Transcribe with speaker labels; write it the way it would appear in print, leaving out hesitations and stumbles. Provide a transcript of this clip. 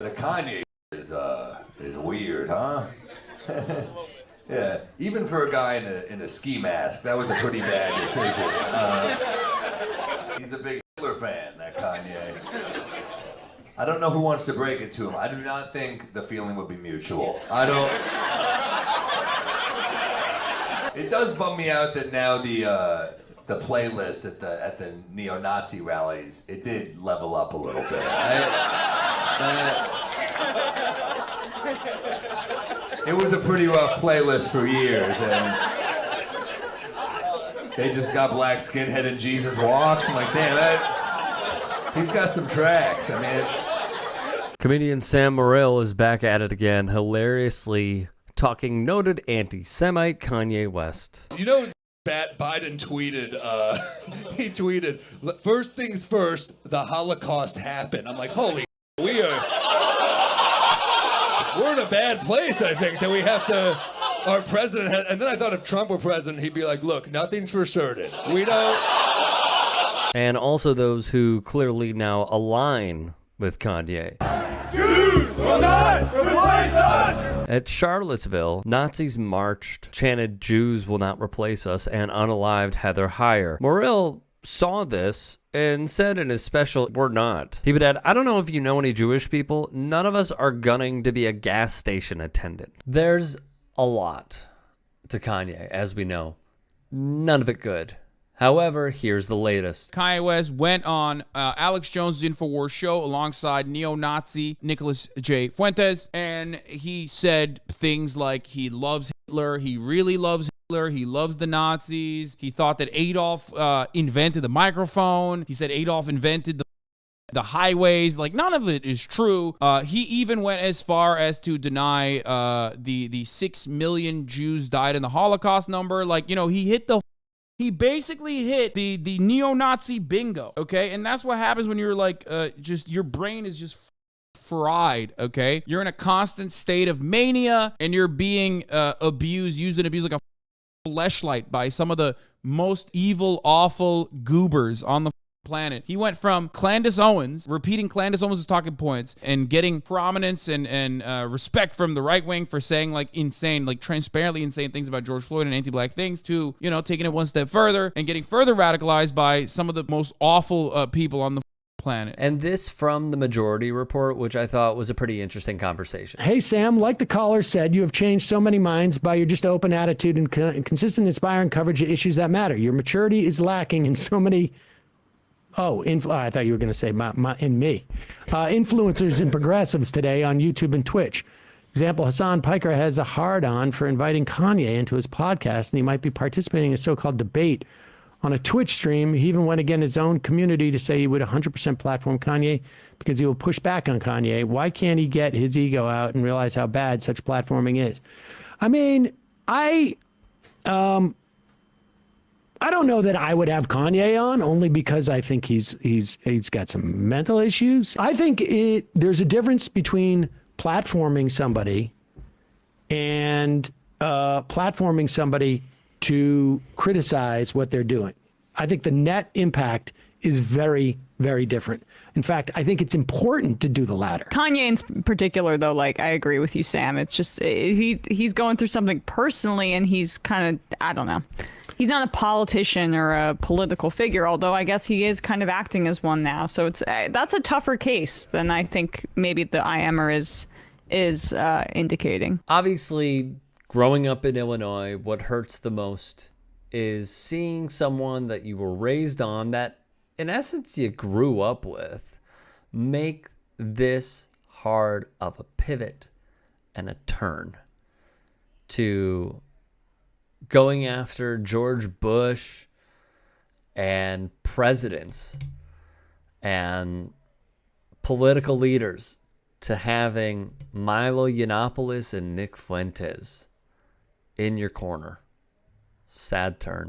Speaker 1: The Kanye is weird, huh? Yeah, even for a guy in a ski mask, that was a pretty bad decision. He's a big Hitler fan, that Kanye. I don't know who wants to break it to him. I do not think the feeling would be mutual. I don't. It does bum me out that now the playlist at the neo-Nazi rallies, it did level up a little bit. It was a pretty rough playlist for years, and they just got Black Skinhead and Jesus Walks. I'm like, damn, he's got some tracks. I mean, it's...
Speaker 2: Comedian Sam Morril is back at it again, hilariously talking noted anti-Semite Kanye West.
Speaker 3: You know, Biden tweeted, he tweeted, first things first, the Holocaust happened. I'm like, holy, we're in a bad place, I think, that we have to, our president has, and then I thought if Trump were president, he'd be like, look, nothing's for certain. We don't.
Speaker 2: And also those who clearly now align with Kanye.
Speaker 4: Jews will not replace us!
Speaker 2: At Charlottesville, Nazis marched, chanted Jews will not replace us, and unalived Heather Heyer. Morril saw this and said in his special, we're not. He would add, I don't know if you know any Jewish people, none of us are gunning to be a gas station attendant. There's a lot to Kanye, as we know. None of it good. However, here's the latest.
Speaker 5: Kanye West went on Alex Jones' InfoWars show alongside neo-Nazi Nicholas J. Fuentes, and he said things like he loves Hitler, he really loves Hitler, he loves the Nazis, he thought that Adolf invented the microphone, he said Adolf invented the highways. Like, none of it is true. He even went as far as to deny the 6 million Jews died in the Holocaust number. Like, you know, he basically hit the neo-Nazi bingo, okay? And that's what happens when you're like, just your brain is just fried, okay? You're in a constant state of mania, and you're being used like a fleshlight by some of the most evil, awful goobers on the planet. He went from Candace Owens, repeating Candace Owens' talking points and getting prominence and respect from the right wing for saying like insane, like transparently insane things about George Floyd and anti-black things, to, you know, taking it one step further and getting further radicalized by some of the most awful people on the planet.
Speaker 2: And this from the Majority Report, which I thought was a pretty interesting conversation.
Speaker 6: Hey, Sam, like the caller said, you have changed so many minds by your just open attitude and consistent, inspiring coverage of issues that matter. Your maturity is lacking in so many... I thought you were going to say influencers and progressives today on YouTube and Twitch. Example, Hassan Piker has a hard-on for inviting Kanye into his podcast, and he might be participating in a so-called debate on a Twitch stream. He even went against his own community to say he would 100% platform Kanye because he will push back on Kanye. Why can't he get his ego out and realize how bad such platforming is? I mean, I don't know that I would have Kanye on, only because I think he's got some mental issues. I think there's a difference between platforming somebody and platforming somebody to criticize what they're doing. I think the net impact is very, very different. In fact, I think it's important to do the latter.
Speaker 7: Kanye in particular, though, like, I agree with you, Sam. It's just he's going through something personally, and he's kind of, I don't know. He's not a politician or a political figure, although I guess he is kind of acting as one now. So that's a tougher case than I think maybe the IMer is indicating.
Speaker 2: Obviously, growing up in Illinois, what hurts the most is seeing someone that you were raised on, that in essence you grew up with, make this hard of a pivot and a turn to going after George Bush and presidents and political leaders, to having Milo Yiannopoulos and Nick Fuentes in your corner. Sad turn.